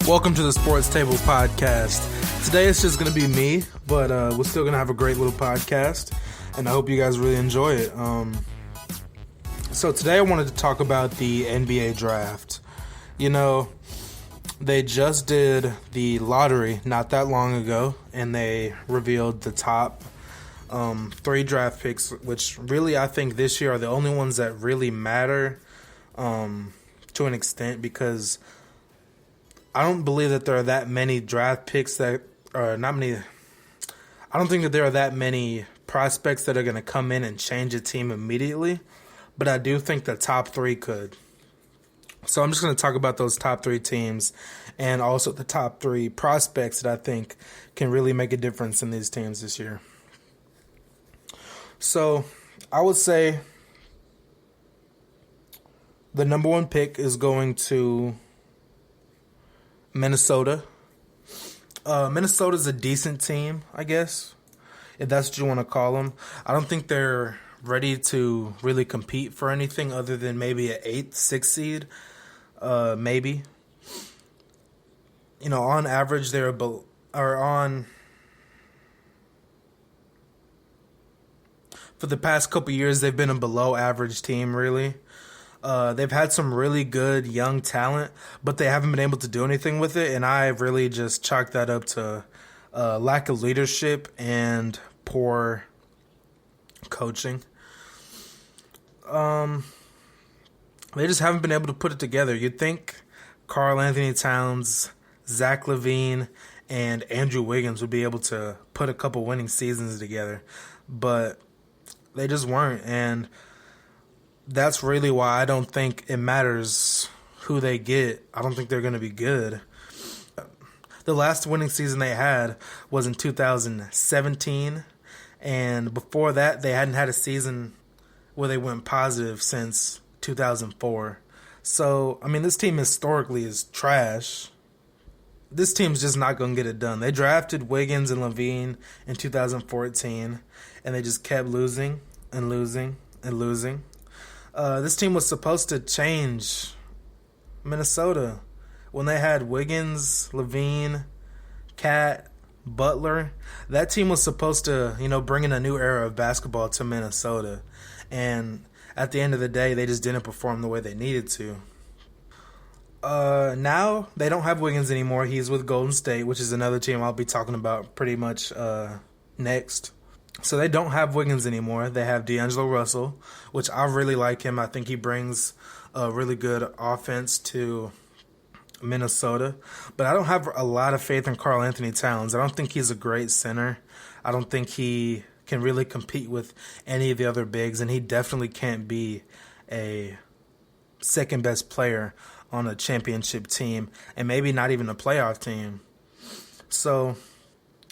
Welcome to the Sports Table Podcast. Today it's just going to be me, but we're still going to have a great little podcast, and I hope you guys really enjoy it. So today I wanted to talk about the NBA draft. You know, they just did the lottery not that long ago, and they revealed the top 3 draft picks, which really I think this year are the only ones that really matter to an extent, because I don't believe that there are that many draft picks that are not many. I don't think that there are that many prospects that are going to come in and change a team immediately, but I do think the top 3 could. So I'm just going to talk about those top 3 teams and also the top 3 prospects that I think can really make a difference in these teams this year. So I would say the number 1 pick is going to Minnesota. Minnesota's a decent team, I guess, if that's what you want to call them. I don't think they're ready to really compete for anything other than maybe an 8th, 6th seed, maybe. You know, on average, they're for the past couple years, they've been a below average team, really. They've had some really good young talent, but they haven't been able to do anything with it, and I really just chalk that up to lack of leadership and poor coaching. They just haven't been able to put it together. You'd think Karl Anthony Towns, Zach LaVine, and Andrew Wiggins would be able to put a couple winning seasons together, but they just weren't, and that's really why I don't think it matters who they get. I don't think they're going to be good. The last winning season they had was in 2017, and before that, they hadn't had a season where they went positive since 2004. So, I mean, this team historically is trash. This team's just not going to get it done. They drafted Wiggins and LaVine in 2014, and they just kept losing and losing and losing. This team was supposed to change Minnesota when they had Wiggins, LaVine, Cat, Butler. That team was supposed to, bring in a new era of basketball to Minnesota. And at the end of the day, they just didn't perform the way they needed to. Now they don't have Wiggins anymore. He's with Golden State, which is another team I'll be talking about pretty much next. So they don't have Wiggins anymore. They have D'Angelo Russell, which I really like him. I think he brings a really good offense to Minnesota. But I don't have a lot of faith in Karl Anthony Towns. I don't think he's a great center. I don't think he can really compete with any of the other bigs, and he definitely can't be a second-best player on a championship team, and maybe not even a playoff team. So,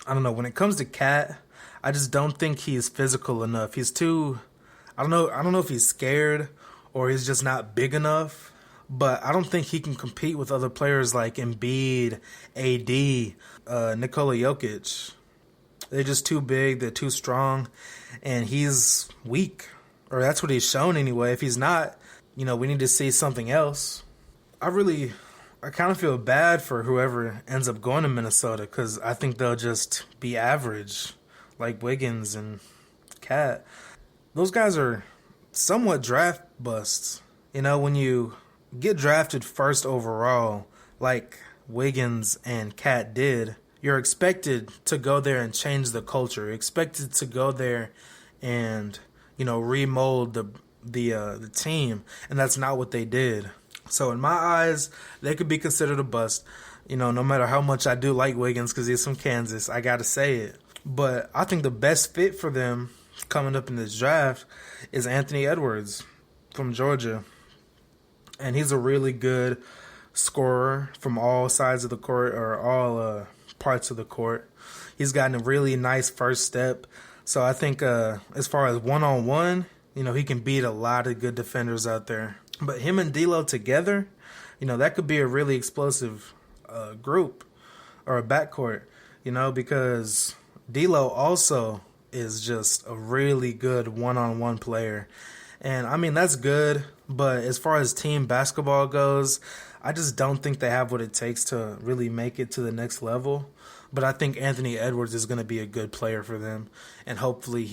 I don't know. When it comes to Cat, I just don't think he's physical enough. He's too, I don't know if he's scared or he's just not big enough, but I don't think he can compete with other players like Embiid, AD, Nikola Jokic. They're just too big, they're too strong, and he's weak. Or that's what he's shown anyway. If he's not, we need to see something else. I kind of feel bad for whoever ends up going to Minnesota, because I think they'll just be average, like Wiggins and Cat. Those guys are somewhat draft busts. When you get drafted first overall, like Wiggins and Cat did, you're expected to go there and change the culture. You're expected to go there and, remold the team, and that's not what they did. So in my eyes, they could be considered a bust. No matter how much I do like Wiggins because he's from Kansas, I got to say it. But I think the best fit for them coming up in this draft is Anthony Edwards from Georgia. And he's a really good scorer from all sides of the court, or all parts of the court. He's gotten a really nice first step. So I think as far as one-on-one, he can beat a lot of good defenders out there. But him and D'Lo together, that could be a really explosive group or a backcourt, because D'Lo also is just a really good one-on-one player. And, I mean, that's good, but as far as team basketball goes, I just don't think they have what it takes to really make it to the next level. But I think Anthony Edwards is going to be a good player for them, and hopefully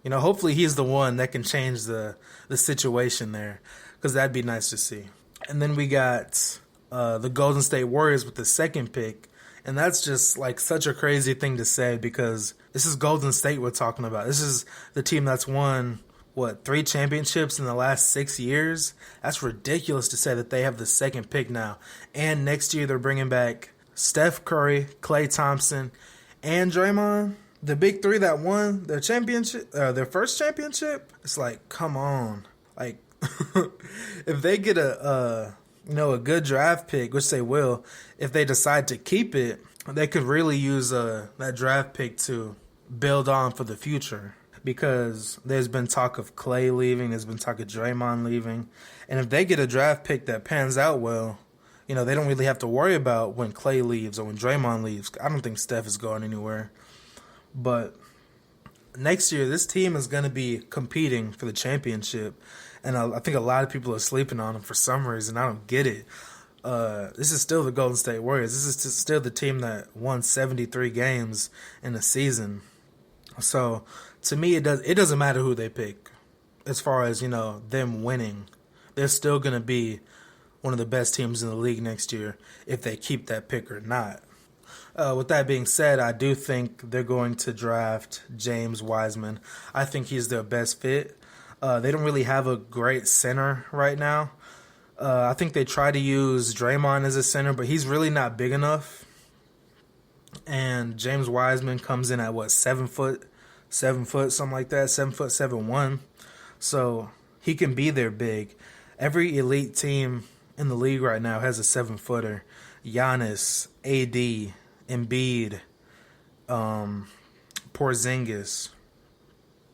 hopefully he's the one that can change the situation there, because that'd be nice to see. And then we got the Golden State Warriors with the second pick, and that's just like such a crazy thing to say because this is Golden State we're talking about. This is the team that's won, 3 championships in the last 6 years? That's ridiculous to say that they have the second pick now. And next year they're bringing back Steph Curry, Klay Thompson, and Draymond. The big three that won their championship, their first championship. It's like, come on. Like, if they get a good draft pick, which they will, if they decide to keep it, they could really use that draft pick to build on for the future. Because there's been talk of Klay leaving, there's been talk of Draymond leaving. And if they get a draft pick that pans out well, they don't really have to worry about when Klay leaves or when Draymond leaves. I don't think Steph is going anywhere. But next year, this team is going to be competing for the championship. And I think a lot of people are sleeping on them for some reason. I don't get it. This is still the Golden State Warriors. This is still the team that won 73 games in a season. So, to me, it doesn't matter who they pick as far as, them winning. They're still going to be one of the best teams in the league next year if they keep that pick or not. With that being said, I do think they're going to draft James Wiseman. I think he's their best fit. They don't really have a great center right now. I think they try to use Draymond as a center, but he's really not big enough. And James Wiseman comes in at 7 foot, something like that, 7'7" So he can be their big. Every elite team in the league right now has a 7-footer. Giannis, AD, Embiid, Porzingis.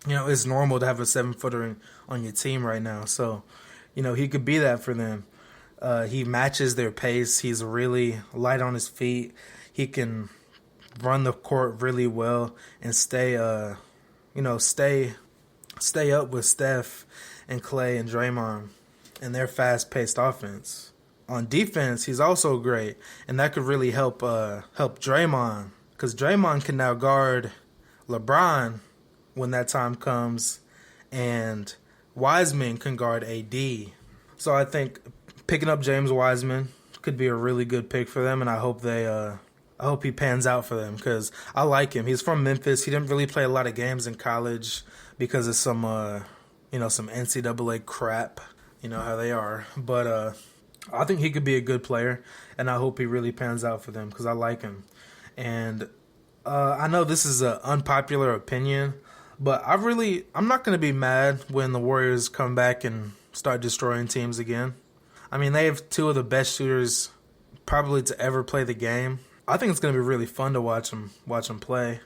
It's normal to have a 7-footer on your team right now. So, he could be that for them. He matches their pace. He's really light on his feet. He can run the court really well and stay up with Steph and Klay and Draymond and their fast-paced offense. On defense, he's also great, and that could really help Draymond, because Draymond can now guard LeBron when that time comes, and Wiseman can guard AD. So I think picking up James Wiseman could be a really good pick for them, and I hope he pans out for them because I like him. He's from Memphis. He didn't really play a lot of games in college because of some NCAA crap. You know how they are. But I think he could be a good player, and I hope he really pans out for them because I like him. And I know this is an unpopular opinion, but I'm not going to be mad when the Warriors come back and start destroying teams again. I mean, they have 2 of the best shooters probably to ever play the game. I think it's going to be really fun to watch them play.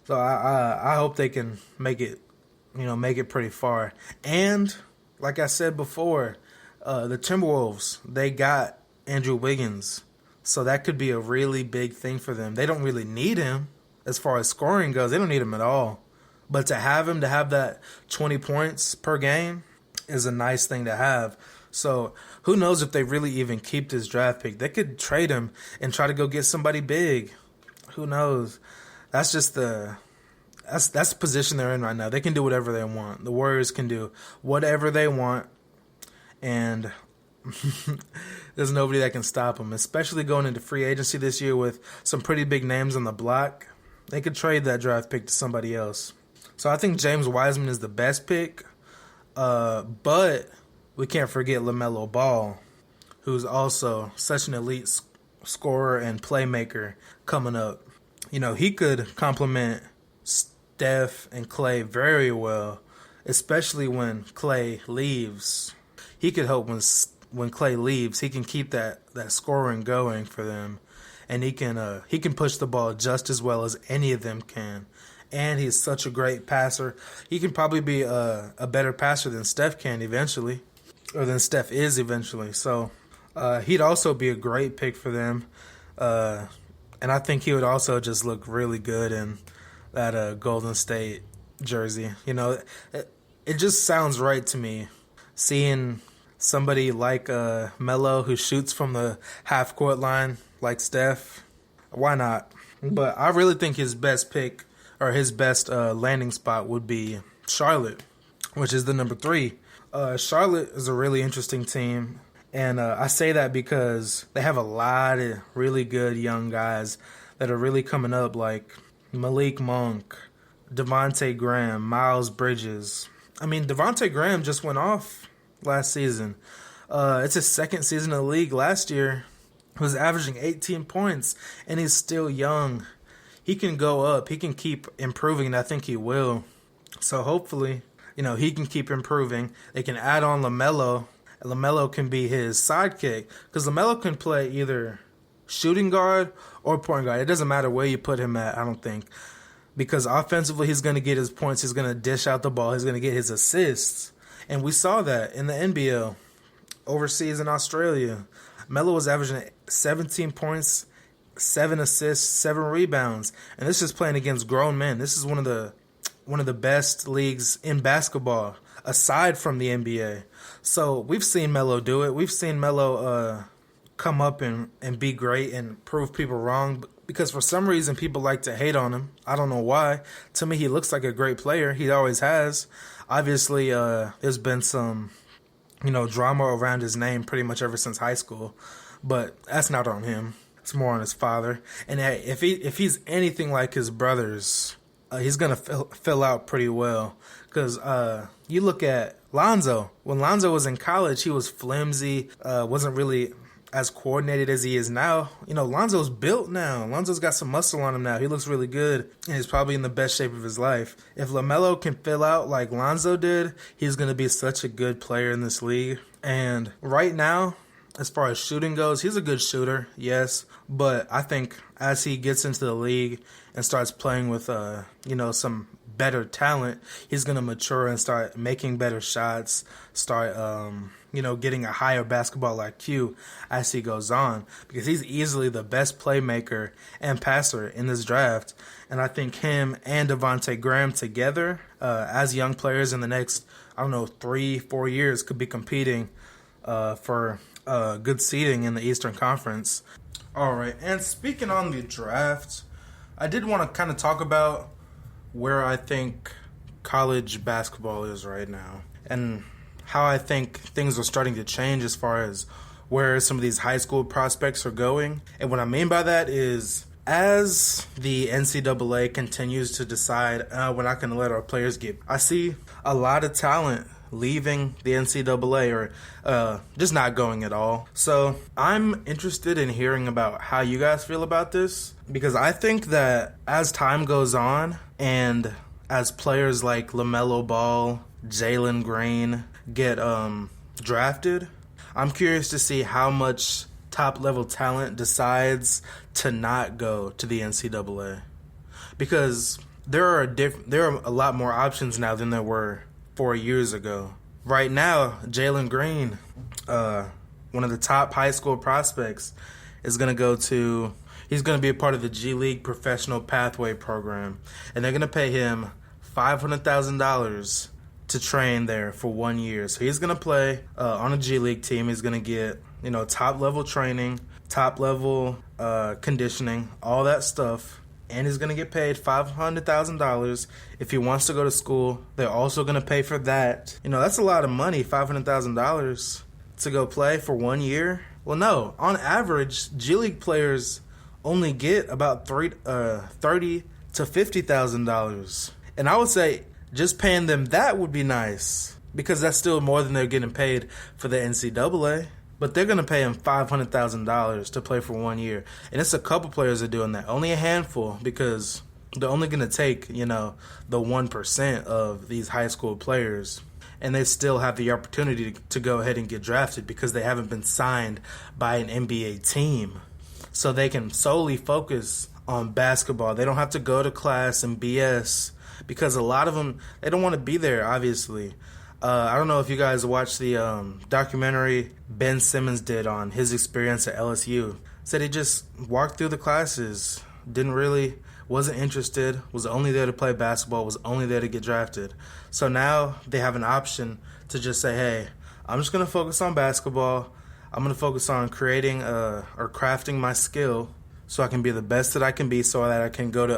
So I hope they can make it pretty far. And like I said before, the Timberwolves, they got Andrew Wiggins. So that could be a really big thing for them. They don't really need him as far as scoring goes. They don't need him at all. But to have that 20 points per game is a nice thing to have. So who knows if they really even keep this draft pick. They could trade him and try to go get somebody big. Who knows? That's just that's the position they're in right now. They can do whatever they want. The Warriors can do whatever they want. And there's nobody that can stop them, especially going into free agency this year with some pretty big names on the block. They could trade that draft pick to somebody else. So I think James Wiseman is the best pick. But we can't forget LaMelo Ball, who's also such an elite scorer and playmaker coming up. He could complement Steph and Klay very well, especially when Klay leaves. He could help when Klay leaves. He can keep that scoring going for them, and he can push the ball just as well as any of them can. And he's such a great passer. He can probably be a better passer than Steph can eventually, or than Steph is eventually. So he'd also be a great pick for them. And I think he would also just look really good in that Golden State jersey. It just sounds right to me, seeing somebody like Melo who shoots from the half court line like Steph, why not? But I really think his best pick or his best landing spot would be Charlotte, which is the number 3. Charlotte is a really interesting team. And I say that because they have a lot of really good young guys that are really coming up, like Malik Monk, Devontae Graham, Miles Bridges. I mean, Devontae Graham just went off last season. It's his second season in the league. Last year, he was averaging 18 points, and he's still young. He can go up. He can keep improving, and I think he will. So hopefully, he can keep improving. They can add on LaMelo. LaMelo can be his sidekick because LaMelo can play either shooting guard or point guard. It doesn't matter where you put him at, I don't think. Because offensively, he's going to get his points. He's going to dish out the ball. He's going to get his assists. And we saw that in the NBL overseas in Australia. Melo was averaging 17 points, 7 assists, 7 rebounds. And this is playing against grown men. This is one of the best leagues in basketball aside from the NBA. So we've seen Melo do it. We've seen Melo come up and be great and prove people wrong because for some reason people like to hate on him. I don't know why. To me, he looks like a great player. He always has. Obviously, there's been some, drama around his name pretty much ever since high school, but that's not on him. It's more on his father. And hey, if he's anything like his brothers, he's gonna fill out pretty well. Because you look at Lonzo. When Lonzo was in college, he was flimsy, wasn't really as coordinated as he is now. Lonzo's built now. Lonzo's got some muscle on him now. He looks really good, and he's probably in the best shape of his life. If LaMelo can fill out like Lonzo did, he's going to be such a good player in this league. And right now, as far as shooting goes, he's a good shooter, yes. But I think as he gets into the league and starts playing with, some better talent, he's going to mature and start making better shots, start, getting a higher basketball IQ as he goes on. Because he's easily the best playmaker and passer in this draft. And I think him and Devontae Graham together, as young players in the next, 3-4 years, could be competing for good seeding in the Eastern Conference. All right, and speaking on the draft, I did want to kind of talk about where I think college basketball is right now and how I think things are starting to change as far as where some of these high school prospects are going. And what I mean by that is as the NCAA continues to decide we're not going to let our players get, I see a lot of talent leaving the NCAA or just not going at all. So I'm interested in hearing about how you guys feel about this, because I think that as time goes on and as players like LaMelo Ball, Jalen Green get drafted, I'm curious to see how much top-level talent decides to not go to the NCAA. Because there are a lot more options now than there were 4 years ago. Right now, Jalen Green, one of the top high school prospects, is going to he's going to be a part of the G League Professional Pathway Program. And they're going to pay him $500,000 to train there for 1 year. So he's going to play on a G League team. He's going to get, top-level training, top-level conditioning, all that stuff. And he's going to get paid $500,000 if he wants to go to school. They're also going to pay for that. That's a lot of money, $500,000 to go play for 1 year. Well, no. On average, G League players only get about $30,000 to $50,000. And I would say just paying them that would be nice, because that's still more than they're getting paid for the NCAA. But they're going to pay him $500,000 to play for 1 year. And it's a couple players that are doing that. Only a handful, because they're only going to take, the 1% of these high school players. And they still have the opportunity to go ahead and get drafted because they haven't been signed by an NBA team. So they can solely focus on basketball. They don't have to go to class and BS, because a lot of them, they don't want to be there, obviously. I don't know if you guys watched the documentary Ben Simmons did on his experience at LSU. Said he just walked through the classes, wasn't interested, was only there to play basketball, was only there to get drafted. So now they have an option to just say, hey, I'm just going to focus on basketball. I'm going to focus on creating or crafting my skill so I can be the best that I can be, so that I can go to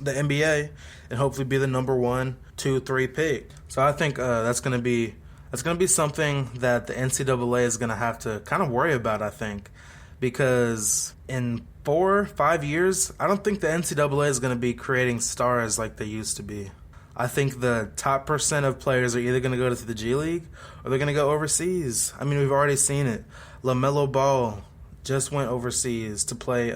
the NBA and hopefully be the number 1, 2, 3 pick. So I think that's going to be something that the NCAA is going to have to kind of worry about, I think, because in 4 or 5 years, I don't think the NCAA is going to be creating stars like they used to be. I think the top % of players are either going to go to the G League or they're going to go overseas. I mean, we've already seen it. LaMelo Ball just went overseas to play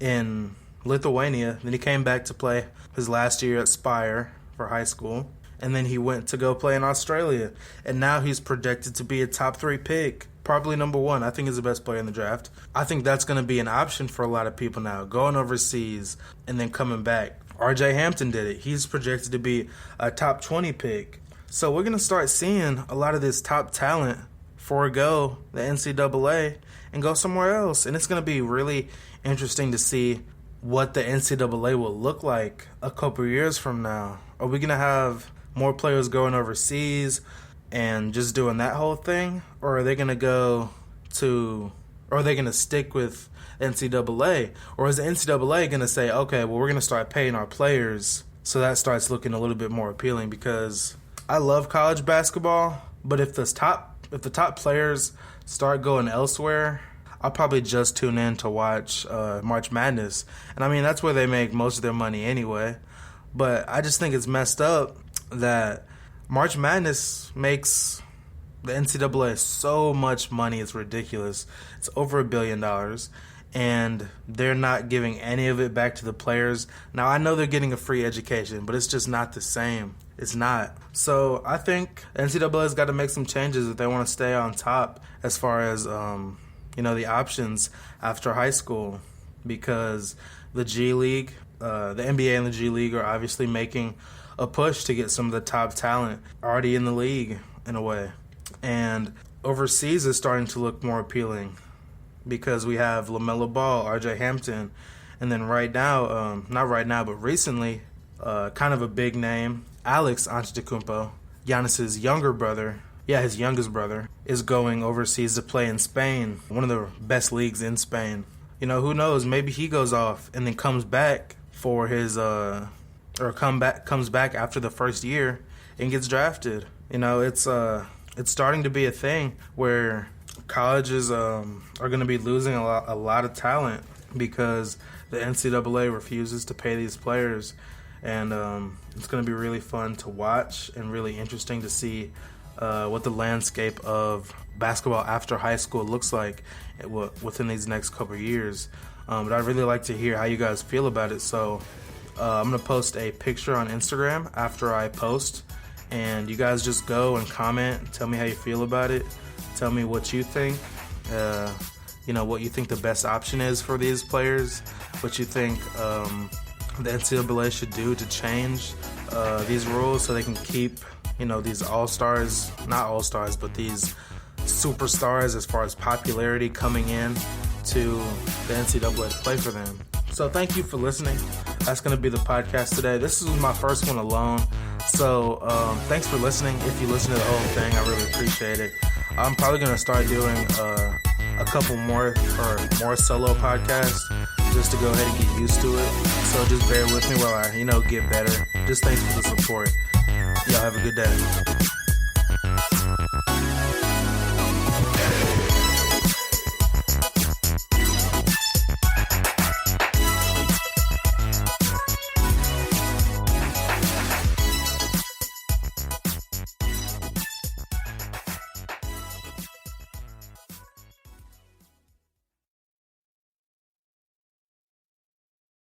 in Lithuania. Then he came back to play his last year at Spire for high school. And then he went to go play in Australia. And now he's projected to be a top 3 pick, probably number 1. I think he's the best player in the draft. I think that's going to be an option for a lot of people now, going overseas and then coming back. RJ Hampton did it. He's projected to be a top 20 pick. So we're going to start seeing a lot of this top talent forego the NCAA and go somewhere else. And it's going to be really interesting to see what the NCAA will look like a couple years from now. Are we going to have more players going overseas and just doing that whole thing? Or are they going to stick with NCAA? Or is the NCAA going to say, okay, well, we're going to start paying our players, so that starts looking a little bit more appealing? Because I love college basketball, but if the top players start going elsewhere, I'll probably just tune in to watch March Madness. And I mean, that's where they make most of their money anyway. But I just think it's messed up that March Madness makes the NCAA so much money. It's ridiculous. It's over $1 billion. And they're not giving any of it back to the players. Now, I know they're getting a free education, but it's just not the same. It's not. So I think NCAA's got to make some changes if they want to stay on top as far as, the options after high school. Because the G League, the NBA and the G League are obviously making a push to get some of the top talent already in the league in a way. And overseas is starting to look more appealing, because we have LaMelo Ball, RJ Hampton, and then not right now, but recently, kind of a big name, Alex Antetokounmpo, Giannis's younger brother, his youngest brother, is going overseas to play in Spain, one of the best leagues in Spain. Who knows? Maybe he goes off and then comes back for his, comes back after the first year and gets drafted. It's starting to be a thing where colleges are going to be losing a lot of talent because the NCAA refuses to pay these players. And it's going to be really fun to watch and really interesting to see what the landscape of basketball after high school looks like within these next couple of years. But I'd really like to hear how you guys feel about it. So I'm going to post a picture on Instagram after I post. And you guys just go and comment, tell me how you feel about it. Tell me what you think, what you think the best option is for these players, what you think the NCAA should do to change these rules so they can keep, these all-stars, not all-stars, but these superstars as far as popularity coming in to the NCAA to play for them. So thank you for listening. That's going to be the podcast today. This is my first one alone. So thanks for listening. If you listen to the whole thing, I really appreciate it. I'm probably going to start doing a couple more solo podcasts just to go ahead and get used to it. So just bear with me while I, get better. Just thanks for the support. Y'all have a good day.